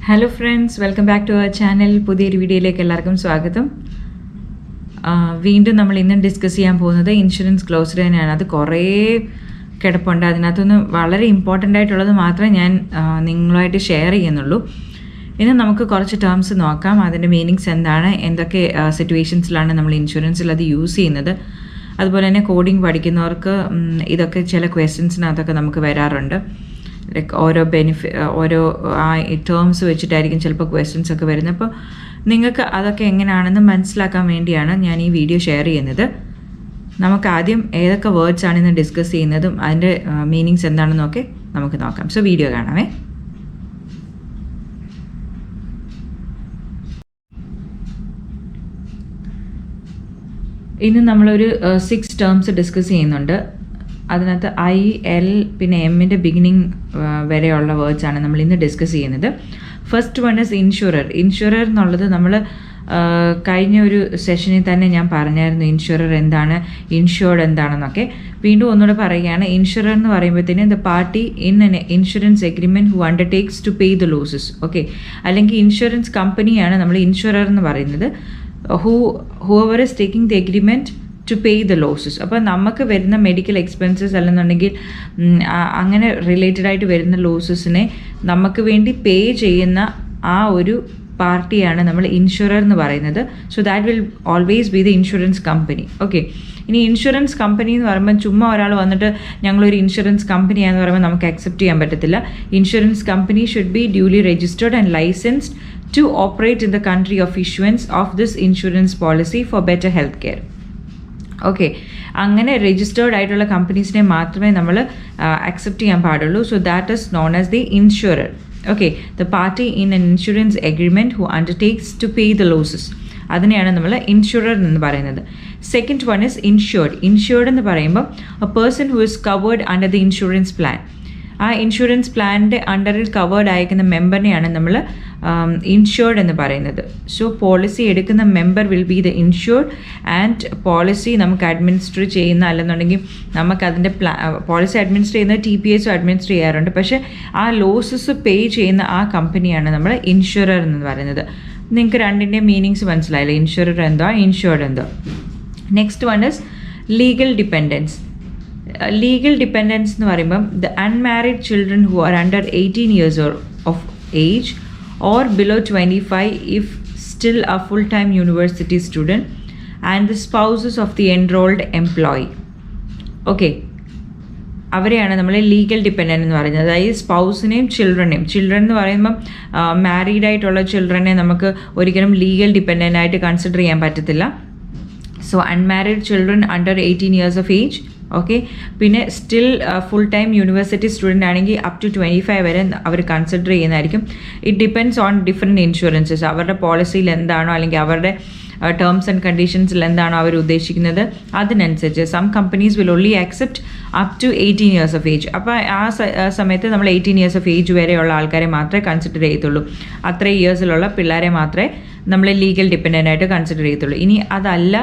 Hello friends, welcome back to our channel. പുതിയൊരു വീഡിയോയിലേക്ക് എല്ലാവർക്കും സ്വാഗതം. വീണ്ടും നമ്മൾ ഇന്നും ഡിസ്കസ് ചെയ്യാൻ പോകുന്നത് ഇൻഷുറൻസ് ക്ലോസ് തന്നെയാണ്. അത് കുറേ കിടപ്പുണ്ട്. അതിനകത്തുനിന്ന് വളരെ ഇമ്പോർട്ടൻ്റ് ആയിട്ടുള്ളത് മാത്രമേ ഞാൻ നിങ്ങളുമായിട്ട് ഷെയർ ചെയ്യുന്നുള്ളൂ. ഇന്ന് നമുക്ക് കുറച്ച് ടേംസ് നോക്കാം, അതിൻ്റെ മീനിങ്സ് എന്താണ്, എന്തൊക്കെ സിറ്റുവേഷൻസിലാണ് നമ്മൾ ഇൻഷുറൻസിൽ അത് യൂസ് ചെയ്യുന്നത്. അതുപോലെ തന്നെ കോഡിങ് പഠിക്കുന്നവർക്ക് ഇതൊക്കെ ചില ക്വസ്റ്റ്യൻസിനകത്തൊക്കെ നമുക്ക് വരാറുണ്ട്. ലൈക്ക് ഓരോ ആ ടേംസ് വെച്ചിട്ടായിരിക്കും ചിലപ്പോൾ ക്വസ്റ്റ്യൻസ് ഒക്കെ വരുന്നത്. അപ്പോൾ നിങ്ങൾക്ക് അതൊക്കെ എങ്ങനെയാണെന്ന് മനസ്സിലാക്കാൻ വേണ്ടിയാണ് ഞാൻ ഈ വീഡിയോ ഷെയർ ചെയ്യുന്നത്. നമുക്ക് ആദ്യം ഏതൊക്കെ വേർഡ്സ് ആണ് ഇന്ന് ഡിസ്കസ് ചെയ്യുന്നതും അതിൻ്റെ മീനിങ്സ് എന്താണെന്നൊക്കെ നമുക്ക് നോക്കാം. സോ വീഡിയോ കാണാമേ. ഇന്ന് നമ്മളൊരു 6 ടേംസ് ഡിസ്കസ് ചെയ്യുന്നുണ്ട്. അതിനകത്ത് I, L പിന്നെ എമ്മിൻ്റെ ബിഗിനിങ് വരെയുള്ള വേർഡ്സ് ആണ് നമ്മൾ ഇന്ന് ഡിസ്കസ് ചെയ്യുന്നത്. First one is insurer. Insurer എന്നുള്ളത് നമ്മൾ കഴിഞ്ഞ ഒരു സെഷനിൽ തന്നെ ഞാൻ പറഞ്ഞായിരുന്നു ഇൻഷുറർ എന്താണ്, ഇൻഷുർഡ് എന്താണെന്നൊക്കെ. വീണ്ടും ഒന്നുകൂടെ പറയുകയാണ്. ഇൻഷുറർ എന്ന് പറയുമ്പോഴത്തേന് the party in an insurance agreement who undertakes to pay the losses. Okay, അല്ലെങ്കിൽ ഇൻഷുറൻസ് കമ്പനിയാണ് നമ്മൾ ഇൻഷുറർ എന്ന് പറയുന്നത്. whoever is taking the agreement to pay the losses. അപ്പോൾ നമുക്ക് വരുന്ന മെഡിക്കൽ എക്സ്പെൻസസ് അല്ലെന്നുണ്ടെങ്കിൽ അങ്ങനെ റിലേറ്റഡ് ആയിട്ട് വരുന്ന ലോസസിനെ നമുക്ക് വേണ്ടി പേ ചെയ്യുന്ന ആ ഒരു പാർട്ടിയാണ് നമ്മൾ ഇൻഷുറർ എന്ന് പറയുന്നത്. So that will always be the insurance company. Okay, ഇനി ഇൻഷുറൻസ് കമ്പനി എന്ന് പറയുമ്പോൾ ചുമ്മാ ഒരാൾ വന്നിട്ട് ഞങ്ങളൊരു ഇൻഷുറൻസ് കമ്പനിയാണെന്ന് പറയുമ്പോൾ നമുക്ക് അക്സെപ്റ്റ് ചെയ്യാൻ പറ്റത്തില്ല. Insurance company should be duly registered and licensed to operate in the country of issuance of this insurance policy for better health care. Okay, അങ്ങനെ രജിസ്റ്റേർഡ് ആയിട്ടുള്ള കമ്പനീസിനെ മാത്രമേ നമ്മൾ അക്സെപ്റ്റ് ചെയ്യാൻ പാടുള്ളൂ. So that is known as the insurer. Okay, the party in an insurance agreement who undertakes to pay the losses, അതിനെയാണ് നമ്മൾ insurer എന്ന് പറയുന്നത്. Second one is insured. Insured എന്ന് പറയുമ്പോൾ a person who is covered under the insurance plan. ആ insurance പ്ലാനിൻ്റെ അണ്ടറിൽ covered ആയിരിക്കുന്ന മെമ്പറിനെയാണ് നമ്മൾ ഇൻഷുർഡ് എന്ന് പറയുന്നത്. സോ പോളിസി എടുക്കുന്ന member will be the insured and policy നമുക്ക് അഡ്മിനിസ്റ്റർ ചെയ്യുന്ന അല്ലെന്നുണ്ടെങ്കിൽ നമുക്കതിൻ്റെ പോളിസി അഡ്മിനിസ്റ്റർ ചെയ്യുന്ന TPS അഡ്മിനിസ്റ്റർ ചെയ്യാറുണ്ട്. പക്ഷേ ആ ലോസസ് പേ ചെയ്യുന്ന ആ കമ്പനിയാണ് നമ്മൾ ഇൻഷുറർ എന്ന് പറയുന്നത്. നിങ്ങൾക്ക് രണ്ടിൻ്റെ മീനിങ്സ് മനസ്സിലായില്ലേ, ഇൻഷുറർ എന്തോ ഇൻഷുർഡ് എന്തോ. Next one is legal dependence. Legal dependents എന്ന് പറയുമ്പം the unmarried children who are under 18 years of age or below 25 if still a full-time university student and the spouses of the enrolled employee. Okay, അവരെയാണ് നമ്മൾ legal dependent എന്ന് പറയുന്നത്. അതായത് സ്പൗസിനെയും ചിൽഡ്രനെയും. Children എന്ന് പറയുമ്പം married ആയിട്ടുള്ള ചിൽഡ്രനെ നമുക്ക് ഒരിക്കലും ലീഗൽ ഡിപ്പെൻഡൻ്റ് ആയിട്ട് കൺസിഡർ ചെയ്യാൻ പറ്റത്തില്ല. So unmarried children under 18 years of age. Okay, പിന്നെ still full time university student ആണെങ്കിൽ അപ് ടു 25 വരെ അവർ കൺസിഡർ ചെയ്യുന്നതായിരിക്കും. It depends on different insurances. അവരുടെ പോളിസിയിൽ എന്താണോ അല്ലെങ്കിൽ അവരുടെ ടേംസ് ആൻഡ് കണ്ടീഷൻസിൽ എന്താണോ അവർ ഉദ്ദേശിക്കുന്നത് അതിനനുസരിച്ച് some companies will only accept up to 18 years of age. അപ്പോൾ ആ സമയത്ത് നമ്മൾ 18 years ഓഫ് ഏജ് വരെയുള്ള ആൾക്കാരെ മാത്രമേ കൺസിഡർ ചെയ്യത്തുള്ളൂ. അത്രയും ഇയേഴ്സിലുള്ള പിള്ളേരെ മാത്രമേ നമ്മൾ ലീഗൽ ഡിപ്പെൻഡൻ്റ് ആയിട്ട് കൺസിഡർ ചെയ്യത്തുള്ളൂ. ഇനി അതല്ല,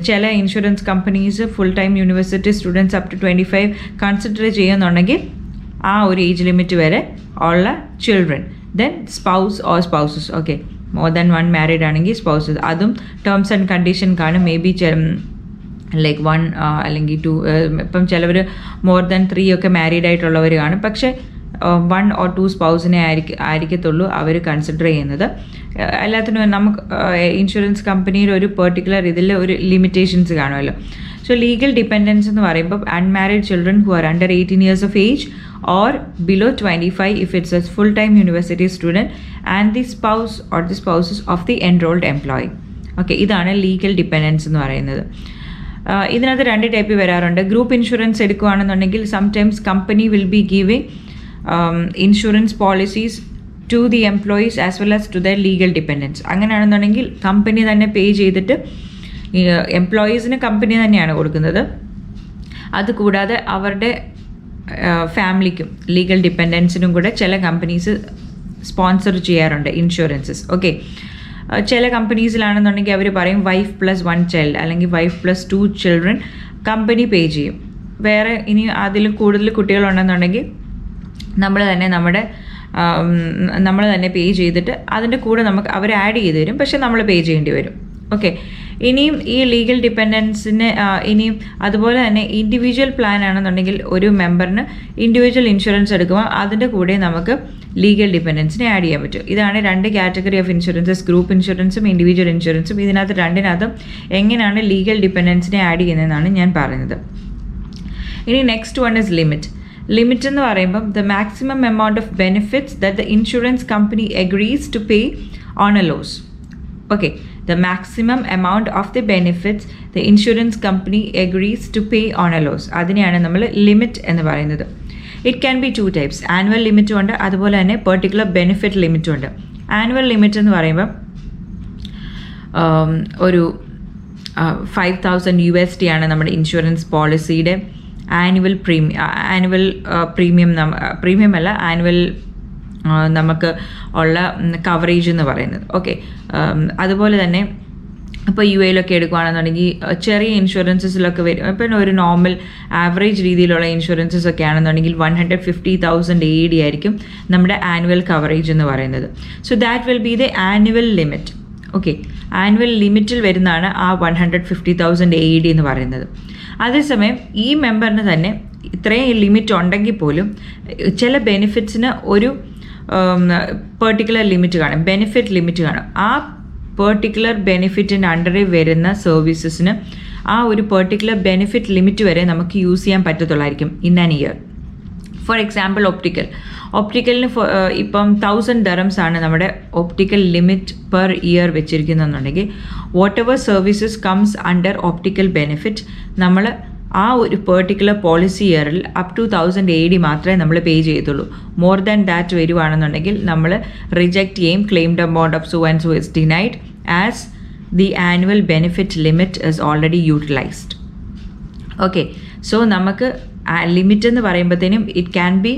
ചില insurance companies full time university students up to 25 consider ചെയ്യുന്നുണ്ടെങ്കിൽ ആ ഒരു ഏജ് ലിമിറ്റ് വരെ ഉള്ള children, then spouse or spouses. Okay, more than 1 married ആണെങ്കിൽ സ്പൗസസ്. അതും ടേംസ് ആൻഡ് കണ്ടീഷൻ കാണും. മേ ബി ലൈക്ക് 1 അല്ലെങ്കിൽ 2, ഇപ്പം ചിലവർ മോർ ദാൻ 3 ഒക്കെ മാരീഡ് ആയിട്ടുള്ളവർ കാണും. പക്ഷേ 1 or 2 സ്പൗസിനെ ആയിരിക്കത്തുള്ളൂ അവർ കൺസിഡർ ചെയ്യുന്നത്. എല്ലാത്തിനും നമുക്ക് ഇൻഷുറൻസ് കമ്പനിയിൽ ഒരു പെർട്ടിക്കുലർ ഇതിൽ ഒരു ലിമിറ്റേഷൻസ് കാണുമല്ലോ. സോ ലീഗൽ ഡിപ്പെൻഡൻസ് എന്ന് പറയുമ്പോൾ unmarried children who are under 18 years of age or below 25 if it's a full time university student and the spouse or the spouses of the enrolled employee. Okay, ഇതാണ് legal dependents എന്ന് പറയുന്നത്. ഇതിനകത്ത് 2 type വരാറുണ്ട്. Group insurance എടുക്കുകയാണെന്നുണ്ടെങ്കിൽ sometimes company will be giving insurance policies to the employees as well as to the legal dependents. അങ്ങനെയാണെന്നുണ്ടെങ്കിൽ company തന്നെ pay ചെയ്തിട്ട് എംപ്ലോയീസിന് company തന്നെയാണ് കൊടുക്കുന്നത്. അതുകൂടാതെ അവരുടെ ഫാമിലിക്കും ലീഗൽ ഡിപ്പെൻഡൻസിനും കൂടെ ചില കമ്പനീസ് സ്പോൺസർ ചെയ്യാറുണ്ട് ഇൻഷുറൻസസ്. ഓക്കെ, ചില കമ്പനീസിലാണെന്നുണ്ടെങ്കിൽ അവർ പറയും വൈഫ് പ്ലസ് 1 ചൈൽഡ് അല്ലെങ്കിൽ വൈഫ് പ്ലസ് 2 ചിൽഡ്രൻ കമ്പനി പേ ചെയ്യും. വേറെ ഇനി അതിൽ കൂടുതൽ കുട്ടികളുണ്ടെന്നുണ്ടെങ്കിൽ നമ്മൾ തന്നെ നമ്മുടെ നമ്മൾ തന്നെ പേ ചെയ്തിട്ട് അതിൻ്റെ കൂടെ നമുക്ക് അവർ ആഡ് ചെയ്ത് തരും, പക്ഷേ നമ്മൾ പേ ചെയ്യേണ്ടി വരും. ഓക്കെ, ഇനിയും ഈ ലീഗൽ ഡിപ്പെൻഡൻസിന് ഇനിയും അതുപോലെ തന്നെ ഇൻഡിവിജ്വൽ പ്ലാൻ ആണെന്നുണ്ടെങ്കിൽ ഒരു മെമ്പറിന് ഇൻഡിവിജ്വൽ ഇൻഷുറൻസ് എടുക്കുമ്പോൾ അതിൻ്റെ കൂടെ നമുക്ക് ലീഗൽ ഡിപ്പെൻഡൻസിനെ ആഡ് ചെയ്യാൻ പറ്റും. ഇതാണ് 2 കാറ്റഗറി ഓഫ് ഇൻഷുറൻസസ്, ഗ്രൂപ്പ് ഇൻഷുറൻസും ഇൻഡിവിജ്വൽ ഇൻഷുറൻസും. ഇതിനകത്ത് രണ്ടിനകത്തും എങ്ങനെയാണ് ലീഗൽ ഡിപ്പെൻഡൻസിനെ ആഡ് ചെയ്യുന്നതെന്നാണ് ഞാൻ പറയുന്നത്. ഇനി next one is limit. Limit എന്ന് പറയുമ്പം the maximum amount of benefits that the insurance company agrees to pay on a loss. Okay, the maximum amount of the benefits the insurance company agrees to pay on a loss. അതിനെയാണ് നമ്മൾ limit എന്ന് പറയുന്നത്. It can B 2 types. Annual ലിമിറ്റും ഉണ്ട്, അതുപോലെ തന്നെ particular benefit ലിമിറ്റും ഉണ്ട്. ആനുവൽ ലിമിറ്റ് എന്ന് പറയുമ്പോൾ ഒരു 5,000 USD ആണ് നമ്മുടെ ഇൻഷുറൻസ് പോളിസിയുടെ ആനുവൽ പ്രീമിയം അല്ല, ആനുവൽ നമുക്ക് ഉള്ള കവറേജ് എന്ന് പറയുന്നത്. ഓക്കെ, അതുപോലെ തന്നെ ഇപ്പോൾ UAയിലൊക്കെ എടുക്കുകയാണെന്നുണ്ടെങ്കിൽ ചെറിയ ഇൻഷുറൻസസിലൊക്കെ വരും. ഇപ്പം ഒരു നോർമൽ ആവറേജ് രീതിയിലുള്ള ഇൻഷുറൻസസ് ഒക്കെ ആണെന്നുണ്ടെങ്കിൽ 150,000 AED ആയിരിക്കും നമ്മുടെ ആനുവൽ കവറേജ് എന്ന് പറയുന്നത്. So that will be the annual limit. Okay, annual ലിമിറ്റിൽ വരുന്നതാണ് ആ 150,000 AED എന്ന് പറയുന്നത്. അതേസമയം ഈ മെമ്പറിന് തന്നെ ഇത്രയും ലിമിറ്റ് ഉണ്ടെങ്കിൽ പോലും ചില ബെനിഫിറ്റ്സിന് ഒരു പെർട്ടിക്കുലർ ലിമിറ്റ് കാണും, ബെനിഫിറ്റ് ലിമിറ്റ് കാണും. ആ പെർട്ടിക്കുലർ ബെനിഫിറ്റിൻ്റെ അണ്ടറിൽ വരുന്ന സർവീസസിന് ആ ഒരു പെർട്ടിക്കുലർ ബെനിഫിറ്റ് ലിമിറ്റ് വരെ നമുക്ക് യൂസ് ചെയ്യാൻ പറ്റത്തുള്ളായിരിക്കും in an year. For example ഒപ്റ്റിക്കലിന് ഇപ്പം 1,000 dirhams ആണ് നമ്മുടെ ഒപ്റ്റിക്കൽ ലിമിറ്റ് പെർ ഇയർ വെച്ചിരിക്കുന്നതെന്നുണ്ടെങ്കിൽ whatever services comes under optical benefit നമ്മൾ ആ ഒരു പെർട്ടിക്കുലർ പോളിസി ഇയറിൽ അപ് ടു 1,000 AED മാത്രമേ നമ്മൾ പേ ചെയ്യത്തുള്ളൂ. മോർ ദാൻ ദാറ്റ് വരുവാണെന്നുണ്ടെങ്കിൽ നമ്മൾ റിജക്റ്റ് ചെയ്യും. Claimed amount of so and so is denied as the annual benefit limit is already utilised. Okay, so നമുക്ക് ലിമിറ്റ് എന്ന് പറയുമ്പോഴത്തേനും it can be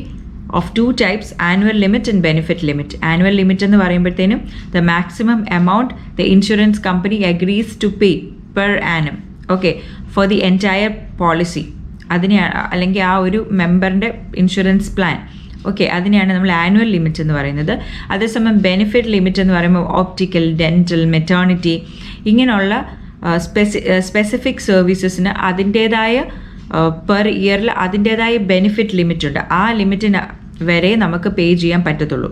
of 2 types, annual limit and benefit limit. Annual limit എന്ന് പറയുമ്പോഴത്തേനും the maximum amount the insurance company agrees to pay per annum, okay, for the entire policy. അതിനെയാണ് അല്ലെങ്കിൽ ആ ഒരു മെമ്പറിൻ്റെ insurance plan. Okay, അതിനെയാണ് നമ്മൾ annual limit എന്ന് പറയുന്നത്. അതേസമയം ബെനിഫിറ്റ് ലിമിറ്റ് എന്ന് പറയുമ്പോൾ ഓപ്റ്റിക്കൽ, ഡെൻറ്റൽ, മെറ്റേണിറ്റി ഇങ്ങനെയുള്ള സ്പെസിഫിക് സർവീസസിന് അതിൻ്റേതായ പെർ ഇയറിൽ അതിൻ്റേതായ ബെനിഫിറ്റ് ലിമിറ്റ് ഉണ്ട്. ആ ലിമിറ്റിന് വരെ നമുക്ക് പേ ചെയ്യാൻ പറ്റത്തുള്ളൂ.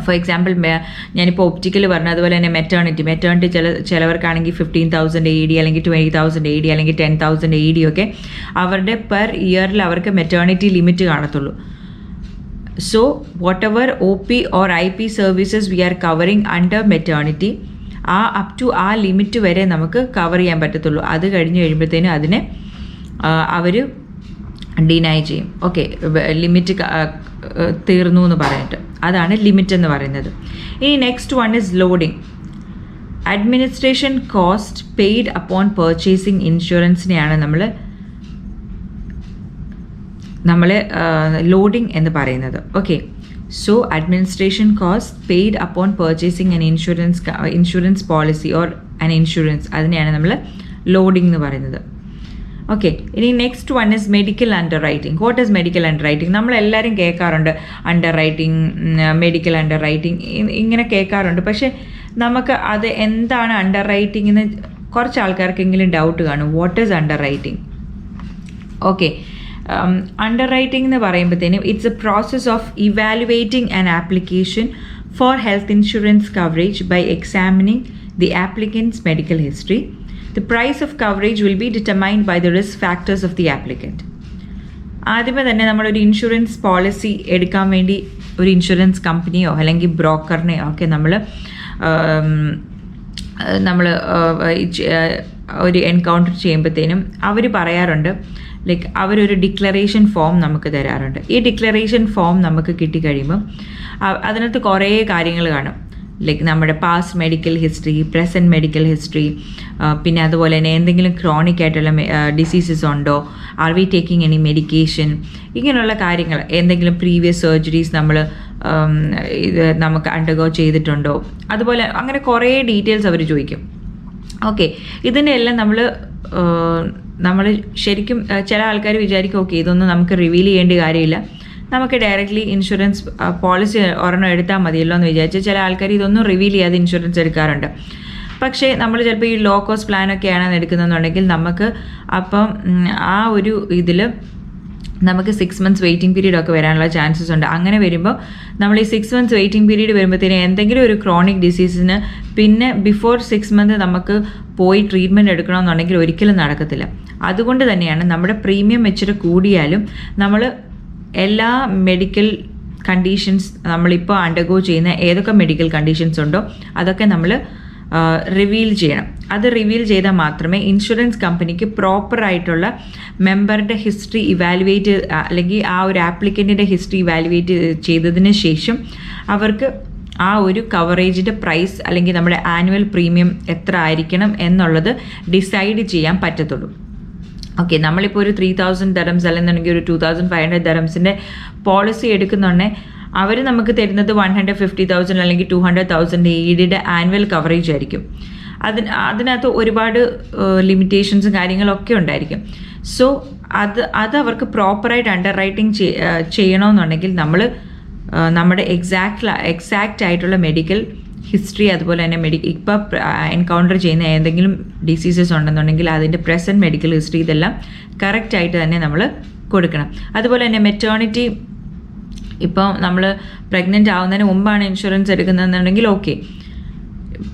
ഫോർ എക്സാമ്പിൾ ഞാനിപ്പോൾ ഒപ്റ്റിക്കൽ പറഞ്ഞു, അതുപോലെ തന്നെ മെറ്റേണിറ്റി ചിലവർക്കാണെങ്കിൽ 15,000 AED അല്ലെങ്കിൽ 20,000 AED അല്ലെങ്കിൽ 10,000 AED ഒക്കെ അവരുടെ പെർ ഇയറിൽ അവർക്ക് മെറ്റേണിറ്റി ലിമിറ്റ് കാണത്തുള്ളൂ. So whatever OP or IP services we are covering under maternity up to ആ ലിമിറ്റ് വരെ നമുക്ക് കവർ ചെയ്യാൻ പറ്റത്തുള്ളൂ. അത് കഴിഞ്ഞ് കഴിയുമ്പോഴത്തേനും അതിനെ അവർ ഡിനൈ ചെയ്യും. ഓക്കെ, ലിമിറ്റ് തീർന്നു എന്ന് പറഞ്ഞിട്ട്. അതാണ് ലിമിറ്റ് എന്ന് പറയുന്നത്. ഇനി next one is loading. Administration cost paid upon purchasing ഇൻഷുറൻസിനെയാണ് നമ്മൾ ലോഡിംഗ് എന്ന് പറയുന്നത്. Okay, so administration cost paid upon purchasing an insurance policy or an insurance, അതിനെയാണ് നമ്മൾ ലോഡിംഗ് എന്ന് പറയുന്നത്. ഓക്കെ, ഇനി next one is medical under writing. What is medical under writing? നമ്മളെല്ലാവരും കേൾക്കാറുണ്ട് under writing, medical under writing ഇങ്ങനെ കേൾക്കാറുണ്ട്. പക്ഷേ നമുക്ക് അത് എന്താണ് അണ്ടർ റൈറ്റിംഗ് എന്ന് കുറച്ച് ആൾക്കാർക്കെങ്കിലും ഡൗട്ട് കാണും. What is underwriting? Okay, underwriting എന്ന് പറയുമ്പോഴത്തേനും it's a process of evaluating an application for health insurance coverage by examining the applicant's medical history. The price of coverage will be determined by the risk factors of the applicant. ആദ്യമേ തന്നെ നമ്മളൊരു insurance policy എടുക്കാൻ വേണ്ടി ഒരു insurance കമ്പനിയോ അല്ലെങ്കിൽ ബ്രോക്കറിനെയോ ഒക്കെ നമ്മൾ ഒരു എൻകൗണ്ടർ ചെയ്യുമ്പോഴത്തേനും അവർ പറയാറുണ്ട്, ലൈക്ക് അവരൊരു ഡിക്ലറേഷൻ ഫോം നമുക്ക് തരാറുണ്ട്. ഈ ഡിക്ലറേഷൻ ഫോം നമുക്ക് കിട്ടിക്കഴിയുമ്പം അതിനകത്ത് കുറേ കാര്യങ്ങൾ കാണും. ലൈക്ക് നമ്മുടെ past medical history, present medical history, പിന്നെ അതുപോലെ തന്നെ എന്തെങ്കിലും ക്രോണിക് ആയിട്ടുള്ള ഡിസീസസ് ഉണ്ടോ, are we taking any medication, ഇങ്ങനെയുള്ള കാര്യങ്ങൾ, എന്തെങ്കിലും പ്രീവിയസ് സർജറീസ് നമുക്ക് അണ്ടർഗോ ചെയ്തിട്ടുണ്ടോ, അതുപോലെ അങ്ങനെ കുറേ ഡീറ്റെയിൽസ് അവർ ചോദിക്കും. ഓക്കെ, ഇതിൻ്റെ എല്ലാം നമ്മൾ ശരിക്കും ചില ആൾക്കാർ വിചാരിക്കും ഓക്കെ ഇതൊന്നും നമുക്ക് റിവീൽ ചെയ്യേണ്ട കാര്യമില്ല, നമുക്ക് ഡയറക്റ്റ്ലി ഇൻഷുറൻസ് പോളിസി ഒരെണ്ണം എടുത്താൽ മതിയല്ലോ എന്ന് വിചാരിച്ച് ചില ആൾക്കാർ ഇതൊന്നും റിവീൽ ചെയ്യാതെ ഇൻഷുറൻസ് എടുക്കാറുണ്ട്. പക്ഷേ നമ്മൾ ചിലപ്പോൾ ഈ ലോ കോസ്റ്റ് പ്ലാനൊക്കെയാണ് എടുക്കുന്നതെന്നുണ്ടെങ്കിൽ നമുക്ക് അപ്പം ആ ഒരു ഇതിൽ നമുക്ക് 6 months വെയിറ്റിംഗ് പീരീഡ് ഒക്കെ വരാനുള്ള ചാൻസസ് ഉണ്ട്. അങ്ങനെ വരുമ്പോൾ നമ്മൾ ഈ 6 months വെയിറ്റിംഗ് പീരീഡ് വരുമ്പോഴത്തേന് എന്തെങ്കിലും ഒരു ക്രോണിക് ഡിസീസിന് പിന്നെ ബിഫോർ 6 months നമുക്ക് പോയി ട്രീറ്റ്മെൻറ്റ് എടുക്കണമെന്നുണ്ടെങ്കിൽ ഒരിക്കലും നടക്കത്തില്ല. അതുകൊണ്ട് തന്നെയാണ് നമ്മുടെ പ്രീമിയം വെച്ചിട്ട് കൂടിയാലും നമ്മൾ എല്ലാ മെഡിക്കൽ കണ്ടീഷൻസ് നമ്മളിപ്പോൾ അണ്ടർഗോ ചെയ്യുന്ന ഏതൊക്കെ മെഡിക്കൽ കണ്ടീഷൻസ് ഉണ്ടോ അതൊക്കെ നമ്മൾ റിവീൽ ചെയ്യണം. അത് റിവീൽ ചെയ്താൽ മാത്രമേ ഇൻഷുറൻസ് കമ്പനിക്ക് പ്രോപ്പറായിട്ടുള്ള മെമ്പറുടെ ഹിസ്റ്ററി ഇവാലുവേറ്റ് അല്ലെങ്കിൽ ആ ഒരു ആപ്ലിക്കൻറ്റിൻ്റെ ഹിസ്റ്ററി ഇവാലുവേറ്റ് ചെയ്തതിന് ശേഷം അവർക്ക് ആ ഒരു കവറേജിൻ്റെ പ്രൈസ് അല്ലെങ്കിൽ നമ്മുടെ ആനുവൽ പ്രീമിയം എത്ര ആയിരിക്കണം എന്നുള്ളത് ഡിസൈഡ് ചെയ്യാൻ പറ്റത്തുള്ളൂ. ഓക്കെ, നമ്മളിപ്പോൾ ഒരു 3,000 dirhams അല്ലെന്നുണ്ടെങ്കിൽ ഒരു 2,500 dirhamsൻ്റെ പോളിസി എടുക്കുന്നുണ്ടെങ്കിൽ അവർ നമുക്ക് തരുന്നത് 150,000 അല്ലെങ്കിൽ 200,000 ഈഡിയുടെ ആനുവൽ കവറേജ് ആയിരിക്കും. അതിനകത്ത് ഒരുപാട് ലിമിറ്റേഷൻസും കാര്യങ്ങളൊക്കെ ഉണ്ടായിരിക്കും. സോ അത് അവർക്ക് പ്രോപ്പറായിട്ട് അണ്ടർ റൈറ്റിംഗ് ചെയ്യണമെന്നുണ്ടെങ്കിൽ നമ്മൾ നമ്മുടെ എക്സാക്റ്റ് ആയിട്ടുള്ള മെഡിക്കൽ ഹിസ്റ്ററി അതുപോലെ തന്നെ ഇപ്പോൾ എൻകൗണ്ടർ ചെയ്യുന്ന ഏതെങ്കിലും ഡിസീസസ് ഉണ്ടെന്നുണ്ടെങ്കിൽ അതിൻ്റെ പ്രസൻറ്റ് മെഡിക്കൽ ഹിസ്റ്ററി ഇതെല്ലാം കറക്റ്റായിട്ട് തന്നെ നമ്മൾ കൊടുക്കണം. അതുപോലെ തന്നെ മെറ്റേണിറ്റി ഇപ്പോൾ നമ്മൾ പ്രഗ്നൻ്റ് ആവുന്നതിന് മുമ്പാണ് ഇൻഷുറൻസ് എടുക്കുന്നതെന്നുണ്ടെങ്കിൽ ഓക്കെ,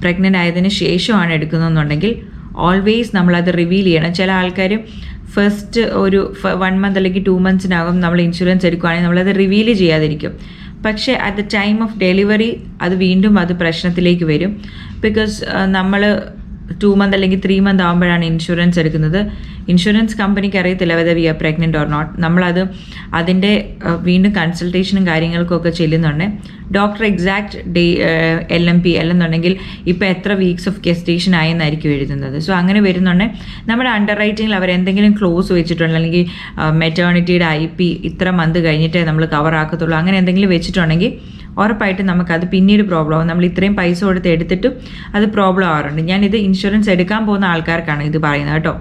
പ്രഗ്നൻ്റ് ആയതിന് ശേഷമാണ് എടുക്കുന്നതെന്നുണ്ടെങ്കിൽ ഓൾവേസ് നമ്മളത് റിവീൽ ചെയ്യണം. ചില ആൾക്കാർ ഫസ്റ്റ് ഒരു 1 month അല്ലെങ്കിൽ 2 monthsനകം നമ്മൾ ഇൻഷുറൻസ് എടുക്കുകയാണെങ്കിൽ നമ്മളത് റിവീൽ ചെയ്യാതിരിക്കും. പക്ഷേ at the time of delivery അത് വീണ്ടും അത് പ്രശ്നത്തിലേക്ക് വരും. ബിക്കോസ് നമ്മൾ 2 months അല്ലെങ്കിൽ 3 months ആകുമ്പോഴാണ് ഇൻഷുറൻസ് എടുക്കുന്നത്. ഇൻഷുറൻസ് കമ്പനിക്ക് അറിയത്തില്ല whether we are pregnant or not. നമ്മളത് അതിൻ്റെ വീണ്ടും കൺസൾട്ടേഷനും കാര്യങ്ങൾക്കൊക്കെ ചെല്ലുന്നുണ്ട്. ഡോക്ടർ എക്സാക്ട് LMP അല്ലെന്നുണ്ടെങ്കിൽ ഇപ്പോൾ എത്ര വീക്സ് ഓഫ് ഗെസ്റ്റേഷൻ ആയെന്നായിരിക്കും എഴുതുന്നത്. സോ അങ്ങനെ വരുന്നുണ്ടെങ്കിൽ നമ്മുടെ അണ്ടർ റൈറ്റിങ്ങിൽ അവർ എന്തെങ്കിലും ക്ലോസ് വെച്ചിട്ടുണ്ടെങ്കിൽ അല്ലെങ്കിൽ മെറ്റേണിറ്റിയുടെ IP ഇത്ര മന്ത് കഴിഞ്ഞിട്ടേ നമ്മൾ കവർ ആക്കത്തുള്ളൂ അങ്ങനെ എന്തെങ്കിലും വെച്ചിട്ടുണ്ടെങ്കിൽ ഉറപ്പായിട്ടും നമുക്കത് പിന്നീട് പ്രോബ്ലം ആവും. നമ്മൾ ഇത്രയും പൈസ കൊടുത്ത് എടുത്തിട്ടും അത് പ്രോബ്ലം ആവാറുണ്ട്. ഞാനിത് ഇൻഷുറൻസ് എടുക്കാൻ പോകുന്ന ആൾക്കാർക്കാണ് ഇത് പറയുന്നത് കേട്ടോ.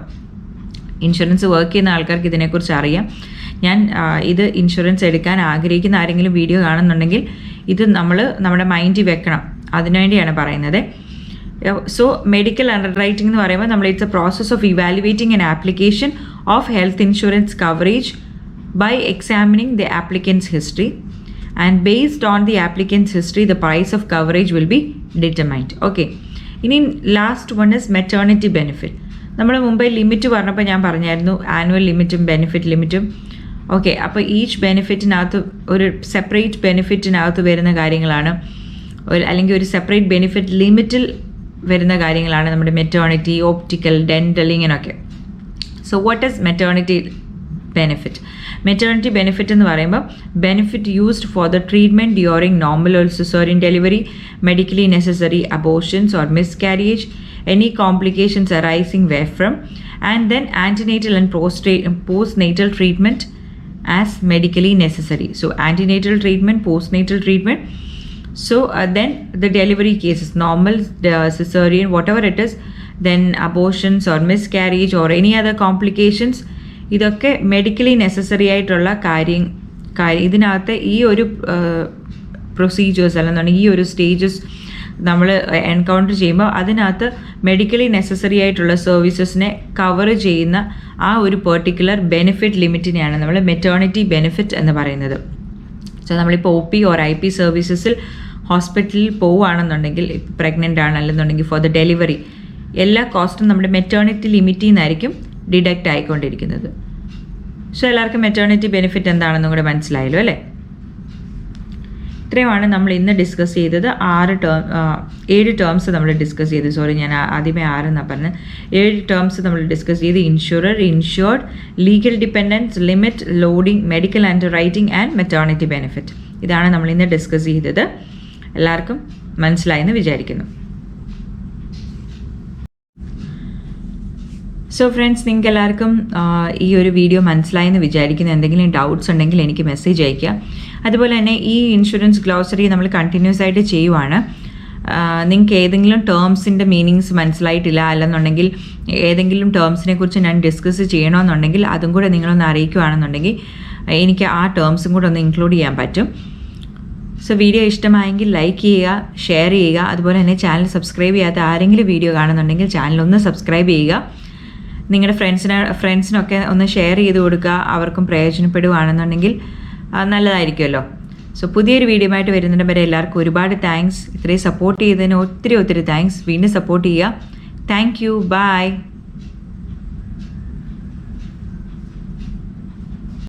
ഇൻഷുറൻസ് വർക്ക് ചെയ്യുന്ന ആൾക്കാർക്ക് ഇതിനെക്കുറിച്ച് അറിയാം. ഞാൻ ഇത് ഇൻഷുറൻസ് എടുക്കാൻ ആഗ്രഹിക്കുന്ന ആരെങ്കിലും വീഡിയോ കാണുന്നുണ്ടെങ്കിൽ ഇത് നമ്മുടെ മൈൻഡിൽ വെക്കണം. അതിനുവേണ്ടിയാണ് പറയുന്നത്. സോ മെഡിക്കൽ അണ്ടർ റൈറ്റിംഗ് എന്ന് പറയുമ്പോൾ നമ്മൾ it's a process of evaluating an application of health insurance coverage by examining the applicant's history and based on the applicant's history the price of coverage will be determined. Okay, ഇനി last one is maternity benefit. നമ്മൾ മുമ്പേ limit പറഞ്ഞപ്പോൾ ഞാൻ പറഞ്ഞായിരുന്നു annual ലിമിറ്റും benefit ലിമിറ്റും. Okay, അപ്പോൾ each ബെനിഫിറ്റിനകത്ത് ഒരു സെപ്പറേറ്റ് ബെനിഫിറ്റിനകത്ത് വരുന്ന കാര്യങ്ങളാണ് അല്ലെങ്കിൽ ഒരു സെപ്പറേറ്റ് ബെനിഫിറ്റ് ലിമിറ്റിൽ വരുന്ന കാര്യങ്ങളാണ് നമ്മുടെ മെറ്റേണിറ്റി, ഓപ്റ്റിക്കൽ, ഡെൻ്റൽ ഇങ്ങനെയൊക്കെ. So what is maternity benefit? Maternity benefit എന്ന് പറയുമ്പോൾ benefit used for the treatment during normal or caesarean delivery, medically necessary abortions or miscarriage, any complications arising therefrom, and then antenatal and postnatal treatment as medically necessary. So antenatal treatment, postnatal treatment. So then the delivery cases, normal, cesarean, whatever it is, then abortions or miscarriage or any other complications, ഇതൊക്കെ medically necessary ആയിട്ടുള്ള ഇതിനകത്ത് ഈ ഒരു procedures അല്ലെന്നുണ്ടെങ്കിൽ ഈ ഒരു stages നമ്മൾ encounter ചെയ്യുമ്പോൾ അതിനകത്ത് മെഡിക്കലി നെസസറി ആയിട്ടുള്ള സർവീസസിനെ കവർ ചെയ്യുന്ന ആ ഒരു പെർട്ടിക്കുലർ ബെനിഫിറ്റ് ലിമിറ്റിനെയാണ് നമ്മൾ മെറ്റേണിറ്റി ബെനിഫിറ്റ് എന്ന് പറയുന്നത്. സോ നമ്മളിപ്പോൾ OP ഓർ IP സർവീസസിൽ ഹോസ്പിറ്റലിൽ പോവുകയാണെന്നുണ്ടെങ്കിൽ പ്രഗ്നൻ്റ് ആണ് അല്ലെന്നുണ്ടെങ്കിൽ ഫോർ ദ ഡെലിവറി എല്ലാ കോസ്റ്റും നമ്മുടെ മെറ്റേണിറ്റി ലിമിറ്റിൽ നിന്നായിരിക്കും ഡിഡക്റ്റ് ആയിക്കൊണ്ടിരിക്കുന്നത്. സോ എല്ലാവർക്കും മെറ്റേണിറ്റി ബെനിഫിറ്റ് എന്താണെന്നും കൂടെ മനസ്സിലായല്ലോ അല്ലേ? ഇത്രയുമാണ് നമ്മൾ ഇന്ന് ഡിസ്കസ് ചെയ്തത്. 7 ടേംസ് നമ്മൾ ഡിസ്കസ് ചെയ്ത്. സോറി, ഞാൻ ആദ്യമേ 6 എന്നാണ് പറഞ്ഞത്. 7 ടേംസ് നമ്മൾ ഡിസ്കസ് ചെയ്ത്. Insurer, insured, legal dependence, limit, loading, medical under writing and maternity benefit. ഇതാണ് നമ്മൾ ഇന്ന് ഡിസ്കസ് ചെയ്തത്. എല്ലാവർക്കും മനസ്സിലായെന്ന് വിചാരിക്കുന്നു. സോ ഫ്രണ്ട്സ്, നിങ്ങൾക്ക് എല്ലാവർക്കും ഈ ഒരു വീഡിയോ മനസ്സിലായെന്ന് വിചാരിക്കുന്നു. എന്തെങ്കിലും ഡൗട്ട്സ് ഉണ്ടെങ്കിൽ എനിക്ക് മെസ്സേജ് അയയ്ക്കുക. അതുപോലെ തന്നെ ഈ ഇൻഷുറൻസ് ഗ്ലോസറി നമ്മൾ കണ്ടിന്യൂസ് ആയിട്ട് ചെയ്യുവാണ്. നിങ്ങൾക്ക് ഏതെങ്കിലും ടേംസിൻ്റെ മീനിങ്സ് മനസ്സിലായിട്ടില്ല അല്ലെന്നുണ്ടെങ്കിൽ ഏതെങ്കിലും ടേംസിനെ കുറിച്ച് ഞാൻ ഡിസ്കസ് ചെയ്യണമെന്നുണ്ടെങ്കിൽ അതും കൂടെ നിങ്ങളൊന്ന് അറിയിക്കുകയാണെന്നുണ്ടെങ്കിൽ എനിക്ക് ആ ടേംസും കൂടെ ഒന്ന് ഇൻക്ലൂഡ് ചെയ്യാൻ പറ്റും. സോ വീഡിയോ ഇഷ്ടമായെങ്കിൽ ലൈക്ക് ചെയ്യുക, ഷെയർ ചെയ്യുക. അതുപോലെ തന്നെ ചാനൽ സബ്സ്ക്രൈബ് ചെയ്യാത്ത ആരെങ്കിലും വീഡിയോ കാണുന്നുണ്ടെങ്കിൽ ചാനലൊന്ന് സബ്സ്ക്രൈബ് ചെയ്യുക. നിങ്ങളുടെ ഫ്രണ്ട്സിനൊക്കെ ഒന്ന് ഷെയർ ചെയ്ത് കൊടുക്കുക. അവർക്കും പ്രയോജനപ്പെടുകയാണെന്നുണ്ടെങ്കിൽ നല്ലതായിരിക്കുമല്ലോ. സോ പുതിയൊരു വീഡിയോ ആയിട്ട് വരുന്നതിന് വരെ എല്ലാവർക്കും ഒരുപാട് താങ്ക്സ്. ഇത്രയും സപ്പോർട്ട് ചെയ്തതിന് ഒത്തിരി താങ്ക്സ്. വീണ്ടും സപ്പോർട്ട് ചെയ്യുക. Thank you. ബൈ.